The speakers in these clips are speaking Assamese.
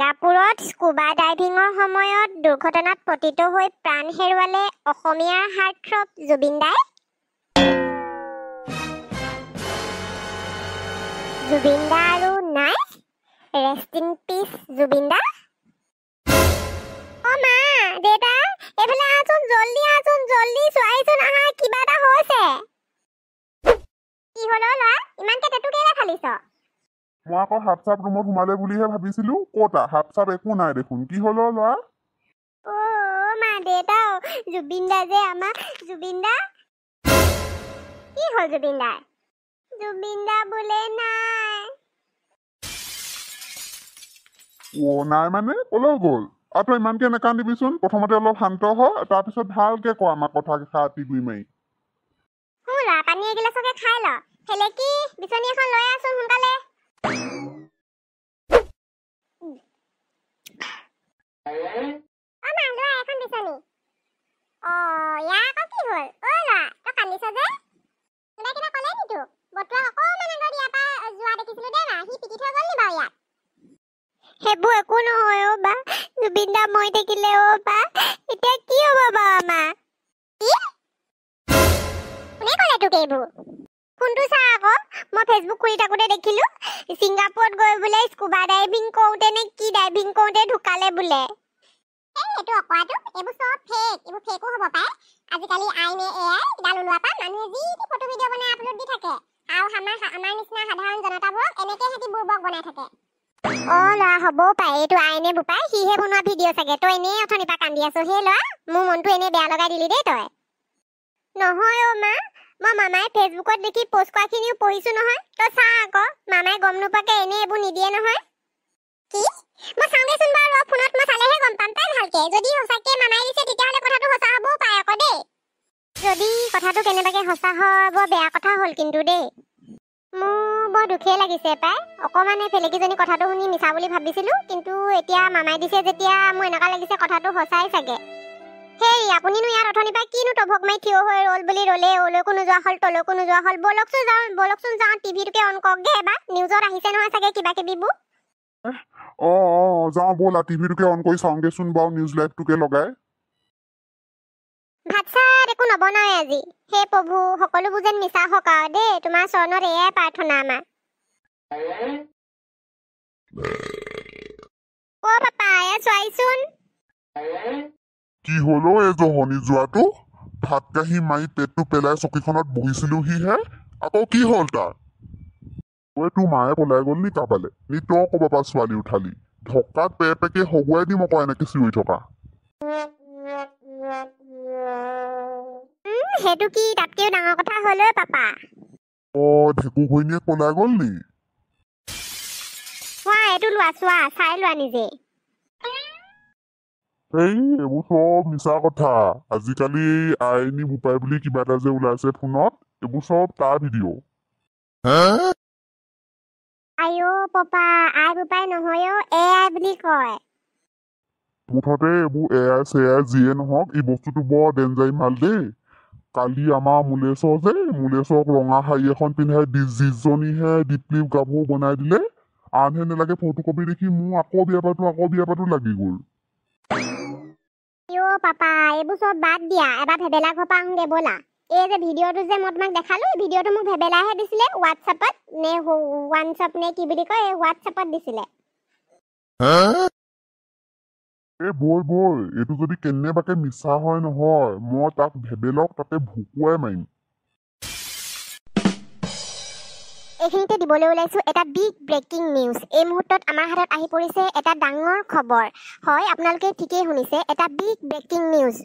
ছিংগাপুৰত স্কুবা ডাইভিঙৰ সময়ত দুৰ্ঘটনাত পতিত হৈ প্ৰাণ হেৰুৱালে অসমীয়াৰ হাৰ্টথ্ৰব জুবিন দাই। জুবিন দা আৰু নাই, ৰেষ্ট ইন পিচ জুবিন দা। অ' মা, দেউতা, এইফালে আহচোন, জল্দি চোৱাইচোন, আহা, কিবা এটা হৈছে। কি হ'ল ল'ৰা, ইমানকে টেটু কেলে ফালিছ? মই আকৌ হাফ চাপ ৰুমত সোমালে বুলিহে ভাবিছিলো। ক'তা হাফ চাপ একো নাই দেখোন। কি হ'ল ল'ৰা? অ' মা, দেউতা, জুবিন দা যে আমাৰ জুবিন দা। কি হ'ল জুবিন দাৰ? জুবিন দা বোলে নাই। নাই মানে ক'লৈ গ'ল? তই ইমানকে নাকান্দিবিচোন। প্ৰথমতে অলপ শান্ত হ, তাৰপিছত ভালকে ক আমাৰ কথা খাতি গুই মাৰি। ল'ৰা, পানী এগিলাচকে খাই ল। ফেলেকি বিচনী এখন লৈ আছোন সোনকালে। এখন বিচনী। ইয়াৰ আকৌ কি হ'ল? ল'ৰা, তই কান্দিছ যে? কোনে কিবা ক'লে নি তোক? বতুৱা অকণমান আগত ইয়াৰ পৰা যোৱা দেখিছিলো দে না, সি পিটি থৈ গ'ল নি বাৰু ইয়াত? সেইবোৰ একো নহয় অ' বা, জুবিন দা মৰি থাকিলে অ' বা, এতিয়া কি হ'ব বাৰু আমাৰ? কি? কোনে ক'লে তোক এইবোৰ? ফোনটো চা আকৌ, মই ফেচবুক খুলি থাকোঁতে দেখিলো, ছিংগাপুৰত গৈ বোলে স্কুবা ডাইভিং কৰোঁতে নে কি ডাইভিং কৰোঁতে ঢুকালে বোলে। এইটো অকৰাটো, এইবোৰ চব ফেক, এইবোৰ ফেকো হ'ব পাৰে। আজিকালি আইনে এআই ইডাল ওলোৱাৰ পৰা মানুহে যি টি ফটো ভিডিঅ' বনাই আপলোড দি থাকে, আৰু আমাৰ নিচিনা সাধাৰণ জনতাবোৰক এনেকৈ সিহঁতি বুৰ্বক বনাই থাকে। ল'ৰা, হ'বও পাৰে, এইটো আইনে বোপাই, সিহে বনোৱা ভিডিঅ' চাগে। তই এনেই অথনিৰ পৰা কান্দি আছ। সেই ল'ৰা, মোৰ মনটো এনেই বেয়া লগাই দিলি দেই তই। নহয় অ' মা, মই মামাই ফেচবুকত দেখি পষ্ট কৰাখিনিও পঢ়িছো নহয়। তই চা আকৌ, মামাই গম নোপোৱাকে এনেই এইবোৰ নিদিয়ে নহয়। কি? মই চাওঁগেচোন বাৰু, ফোনত মই চালেহে গম পাম তাই ভালকে। যদি সঁচাকে মামাই দিছে তেতিয়াহ'লে কথাটো সঁচা হ'বও পাৰে আকৌ দেই। যদি কথাটো কেনেবাকে সঁচা হয়, বৰ বেয়া কথা হ'ল কিন্তু দেই। মোৰ বৰ দুখেই লাগিছে পাই। অকণমানে ফেলেকিজনী কথাটো শুনি মিছা বুলি ভাবিছিলো, কিন্তু এতিয়া মামাই দিছে যেতিয়া মোৰ এনেকুৱা লাগিছে কথাটো সঁচাই চাগে। হেই, আপুনিনো ইয়াত অথনিৰ পৰা কিনো টভক মাৰি থিয় হৈ ৰ'ল বুলি ৰ'লে, অলৈকো নোযোৱা হ'ল, তলৈকো নোযোৱা হ'ল। ব'লকচোন যাওঁ, টিভিটোকে অন কৰকগে এবাৰ। নিউজত আহিছে নহয় চাগে কিবা কিবিবোৰ। যাওঁ ব'লা, টিভিটোকে অন কৰি চাওঁগেচোন বাৰু, নিউজ লাইভটোকে লগাই। ভাত চাত একো নবনাওৱে আজি। হে প্ৰভু, সকলোবোৰ যেন মিছা হওক আৰু দেই, তোমাৰ চৰণত এয়াই প্ৰাৰ্থনা আমাৰ। অ' পাপা, এয়া চোৱাইচোন। কি হ'ল এই জহনি যোৱাটো? ভাত কাঁহী মাৰি পেটটো পেলাই চকীখনত বহিছিলোহিহে, আকৌ কি হ'ল তাৰ? তোৰ মায়ে পলাই গ'ল নি কাবালে? নি তই ক'বা পৰা ছোৱালী উঠালি? ঢকাত পেকে হগুৱাই দিম আকৌ এনেকে চিঞৰি থকা। সেইটো কি তাতকেও ডাঙৰ কথা হ'ল ঐ পাপা। ঢেকু ঘৈণীয়ে পলাই গ'ল নি? এইটো লোৱা, চোৱা, চাই লোৱা নিজে। এইবোৰ চব মিছা কথা। আজিকালি আইনী বোপাই বুলি কিবা এটা যে ওলাইছে ফোনত, এইবোৰ চব তাৰ ভিডিঅ'। আইঅ পাপা, আই বোপাই নহয় অ', এআই বুলি কয়। মুঠতে এইবোৰ এআই চেআই যিয়ে নহওক, এই বস্তুটো বৰ ডেঞ্জাৰী মাল দেই। কালি আমাৰ মুলেশক ৰঙা শাৰী এখন পিন্ধাই 20জনীহে ডিপলিপ গাভৰু বনাই দিলে। আনহে নেলাগে ফটো কপি দেখি মোৰ আকৌ বিয়া পাতো লাগি গ'ল। পাপা, এইবোৰ চব বাদ দিয়া, এবাৰ ভেবেলা ঘৰ পৰা আহোঁগে ব'লা। এই যে ভিডিঅ'টো যে মই তোমাক দেখালো, ভিডিঅ'টো মোক ভেবেলাহে দিছিলে হোৱাটছএপত নে কি বুলি কয়, হোৱাটছএপত দিছিলে। বৈ, এইটো যদি কেনেবাকে মিছা হয় নহয়, মই তাক ভেবেলক তাতে ভুকুৱাই মাৰিম। এইখিনিতে দিবলৈ ওলাইছো এটা বিগ ব্ৰেকিং নিউজ। এই মুহূৰ্তত আমাৰ হাতত আহি পৰিছে এটা ডাঙৰ খবৰ। হয়, আপোনালোকে ঠিকেই শুনিছে, এটা বিগ ব্ৰেকিং নিউজ।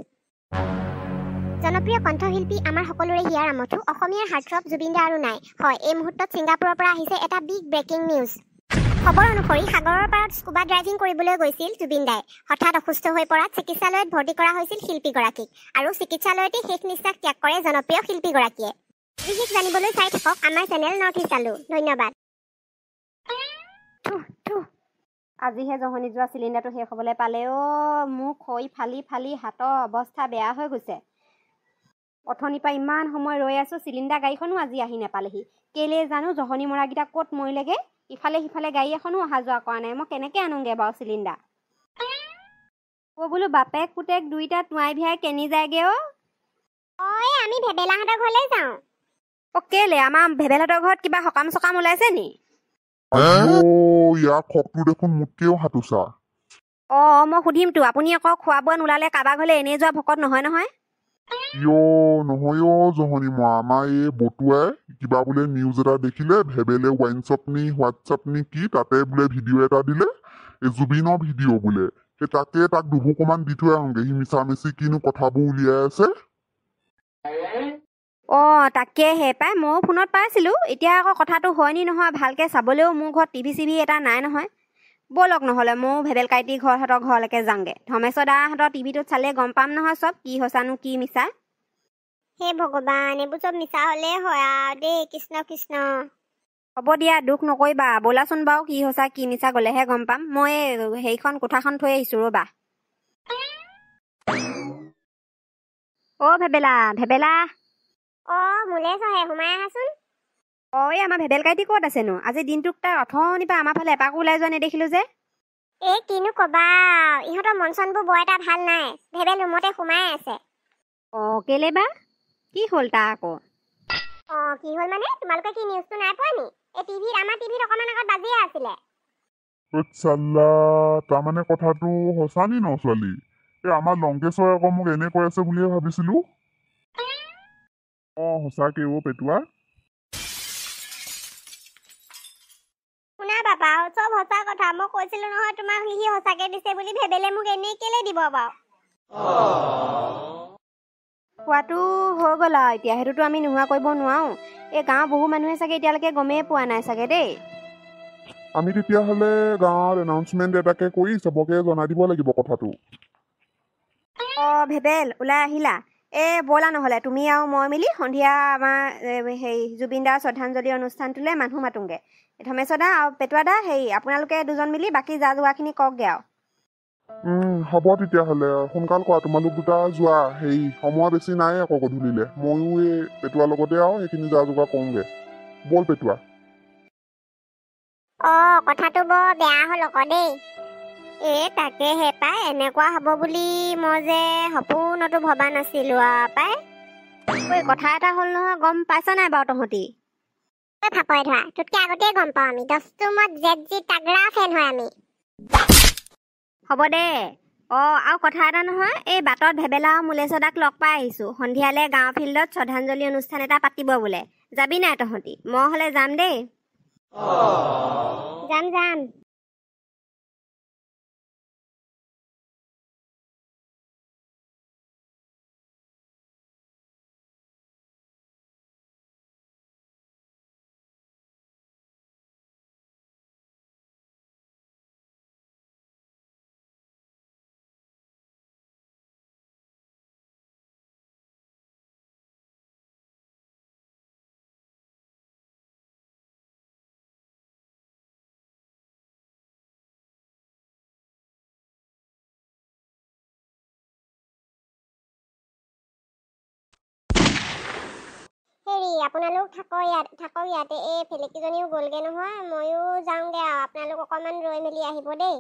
জনপ্ৰিয় কণ্ঠশিল্পী আমাৰ সকলোৰে হিয়াৰ আমঠু অসমীয়াৰ হাৰ্টথ্ৰব জুবিন দা আৰু নাই। হয়, এই মুহূৰ্তত ছিংগাপুৰৰ পৰা আহিছে এটা বিগ ব্ৰেকিং নিউজ। খবৰ অনুসৰি সাগৰৰ পাৰত স্কুবা ড্ৰাইভিং কৰিবলৈ গৈছিল জুবিন দাই। হঠাৎ অসুস্থ হৈ পৰাত চিকিৎসালয়ত ভৰ্তি কৰা হৈছিল শিল্পীগৰাকীক, আৰু চিকিৎসালয়তে শেষ নিশ্বাস ত্যাগ কৰে জনপ্ৰিয় শিল্পীগৰাকীয়ে। বিশেষ জানিবলৈ চাই থাকক আমাৰ চেনেল নৰ্থ ইষ্ট আলু। ধন্যবাদ। আজিহে জহনি যোৱা চিলিণ্ডাৰটো শেষ হ'বলৈ পালেও মোক খৰি ফালি হাতৰ অৱস্থা বেয়া হৈ গৈছে। অথনিৰ পৰা ইমান সময় ৰৈ আছো, চিলিণ্ডাৰ গাড়ীখনো আজি আহি নেপালেহি। কেলে জানো, জহনি মৰাকেইটা ক'ত মৰিলেগে। ইফালে সিফালে গাড়ী এখনো অহা যোৱা কৰা নাই। মই কেনেকৈ আনোগৈ বাৰু চিলিণ্ডাৰ? বোলো বাপেক পুতেক দুইটা টুৱাই ভিয়াই কেনি যায়গৈ অ'? এই আমি ভেবেলাহঁতৰ ঘৰলৈ যাওঁ। কেলে আমাৰ ভেবেলহঁতৰ ঘৰত কিবা সকাম চকাম ওলাইছে নি? ইয়াৰ খকটো দেখোন মোতকেও হাতুচা। মই সুধিমতো, আপুনি আকৌ খোৱা বোৱা নোলালে কাৰোবাৰ ঘৰলৈ এনেই যোৱা ভকত নহয় নহয়। নহয় জহনী মই আমাৰ এই বটুৱাই কিবা বোলে নিউজ এটা দেখিলে, ভেবেলে ৱাইন শ্বপ নি হোৱাটছআপ নি কি তাতে বোলে ভিডিঅ' এটা দিলে, এই জুবিনৰ ভিডিঅ' বোলে। সেই তাকে তাক দুবুকমান দি থৈ আহোঁগে, সি মিছা মিছি কিনো কথাবোৰ উলিয়াই আছে। তাকেহে পাই, ময়ো ফোনত পাইছিলোঁ। এতিয়া আকৌ কথাটো হয়নি নহয় ভালকৈ চাবলৈও মোৰ ঘৰত টিভি চিভি এটা নাই নহয়। ব'লক নহ'লে ময়ো ভেবেল কাইটি ঘৰহঁতৰ ঘৰলৈকে যাওঁগৈ। ধৰ্মেশ্বৰ দাহঁতৰ টিভিটোত চালে গম পাম নহয় চব কি হৈছানো কি মিছা। হে ভগৱান, এইবোৰ চব মিছা হ'লেই হয় আৰু দেই। কৃষ্ণ কৃষ্ণ। হ'ব দিয়া, দুখ নকৰিবা। ব'লাচোন বাৰু কি হৈছা কি মিছা গ'লেহে গম পাম। মই সেইখন কোঠাখন থৈ আহিছোঁ ৰ'বা। ভেবেলা। মোলৈ চহে, সোমাই আহাচোন। এই আমাৰ ভেবেল কাইটি ক'ত আছেনো? আজি দিনটোক তাৰ অথনিৰ পৰা আমাৰ ফালে এপাকো ওলাই যোৱা নেদেখিলোঁ যে। কিনো ক'বা, ইহঁতৰ মন চনবোৰ বৰ এটা ভাল নাই। ভেবেল ৰুমতে সোমাই আছে। কেলে বা? কি হ'ল তাৰ আকৌ? কি হ'ল মানে, তোমালোকে কি নিউজটো নাই পোৱা নি? আমাৰ টিভিত অকণমান আগত বাজিয়ে আছিলে। চাল্লা, তাৰমানে কথাটো সঁচা নি ন ছোৱালী? আমাৰ লংকেশ্বৰে আকৌ মোক এনে কৈ আছে বুলিয়ে ভাবিছিলো। সঁচাকে পেটুৱা। শুনা বাবা, চব সঁচা কথা। মই কৈছিলো নহয় তোমাক, সি সঁচাকে দিছে বুলি। ভেবেলে মোক এনেই কেলে দিব বাৰু? খোৱাটো হৈ গ'ল আৰু এতিয়া, সেইটোতো আমি নোহোৱা কৰিব নোৱাৰো। এই গাঁৱৰ বহু মানুহে চাগে এতিয়ালৈকে গমেই পোৱা নাই চাগে দেই। আমি তেতিয়াহ'লে গাঁৱত এনাউন্সমেণ্ট এটাকে কৰি চবকে জনাই দিব লাগিব কথাটো। ভেবেল ওলাই আহিলা? ব'লা নহ'লে তুমি আৰু মই মিলি সন্ধিয়া আমাৰ জুবিন দাৰ শ্ৰদ্ধাঞ্জলি অনুষ্ঠানটোলৈ মানুহ মাতোংগে। ধৰ্মেশ্বৰ দা আৰু পেটুৱা দা, আপোনালোকে দুজন মিলি বাকী যা যোৱাখিনি কওকগৈ আৰু। হ'ব তেতিয়াহ'লে সোনকাল কৰা, তোমালোক দুটা যোৱা। সময় বেছি নাই আকৌ গধূলিলে। ময়ো এই পেটুৱাৰ লগতে আৰু সেইখিনি যা যোগাৰ কৰোঁগৈ। ব'ল পেটুৱা। কথাটো বৰ বেয়া হ'ল আকৌ দেই। তাকেহে পাই, এনেকুৱা হ'ব বুলি মই যে সপোনতো ভবা নাছিলো আৰু পাই। কথা এটা হ'ল নহয়, গম পাইছা নাই বাৰু তহঁতি? ফাপৰে ধৰা, তোতকে আগতেই গম পাওঁ আমি। দস্তুমত জেদজি তাগৰা ফেন হয় আমি। হ'ব দে। আৰু কথা এটা নহয়, এই বাটত ভেবেলা আৰু মুলেশ্বৰ দাক লগ পাই আহিছোঁ। সন্ধিয়ালৈ গাঁও ফিল্ডত শ্ৰদ্ধাঞ্জলি অনুষ্ঠান এটা পাতিব বোলে। যাবি নাই তহঁতি? মই হ'লে যাম দেই। যাম। আপোনালোক থাকক ইয়াতে। এই ফেলেকিজনীও গ'লগে নহয়, ময়ো যাওঁগে আৰু। আপোনালোক অকণমান ৰৈ মেলি আহিব দেই।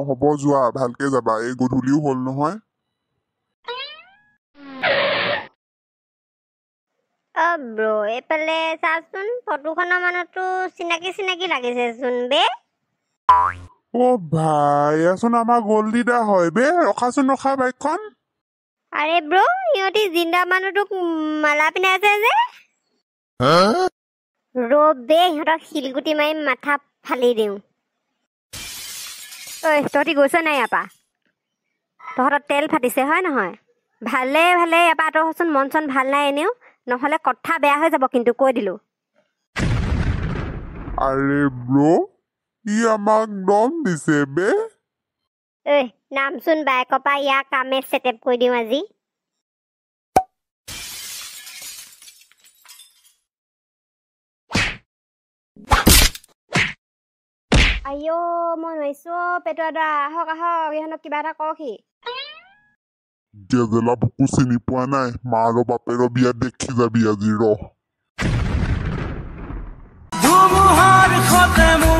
হ'ব যোৱা, ভালকে যাবা। এই গধূলিও হ'ল নহয়। ব্ৰ, এইফালে চাচোন, ফটোখনৰ মানুহটো চিনাকি লাগিছেচোন বে। ভাই, এয়াচোন আমাৰ গল্ডি দা হয় বে। ৰখা বাইকখন। আৰে ব্ৰ, সিহঁতি জিন্দা মানুহটোক মালা পিন্ধাইছে যে। বে, সিহঁতক শিলগুটি মাৰি মাথা ফালি দিওঁ। তহঁতি গৈছ নাই ইয়াৰ পৰা? তহঁতৰ তেল ফাটিছে হয় নহয়? ভালে ইয়াৰ পৰা আঁতৰ হচোন, মন চন ভাল নাই এনেও। নহ'লে কথা বেয়া হৈ যাব কিন্তু, কৈ দিলোঁ। আৰে ব্ৰ, ই আমাক দম দিছে বে। নামচোন বাইকৰ পৰা, ইয়াৰ কামে চেটেপ কৰি দিওঁ আজি। মই নোৱাৰিছোঁ পেটুৱা দা। আহক, ইহঁতক কিবা এটা কওকহি। গেজেলা বুকু চিনি পোৱা নাই? মাৰ বাপেৰৰ বিয়াত দেখি যাবি আজি, ৰহ। আছে মোৰ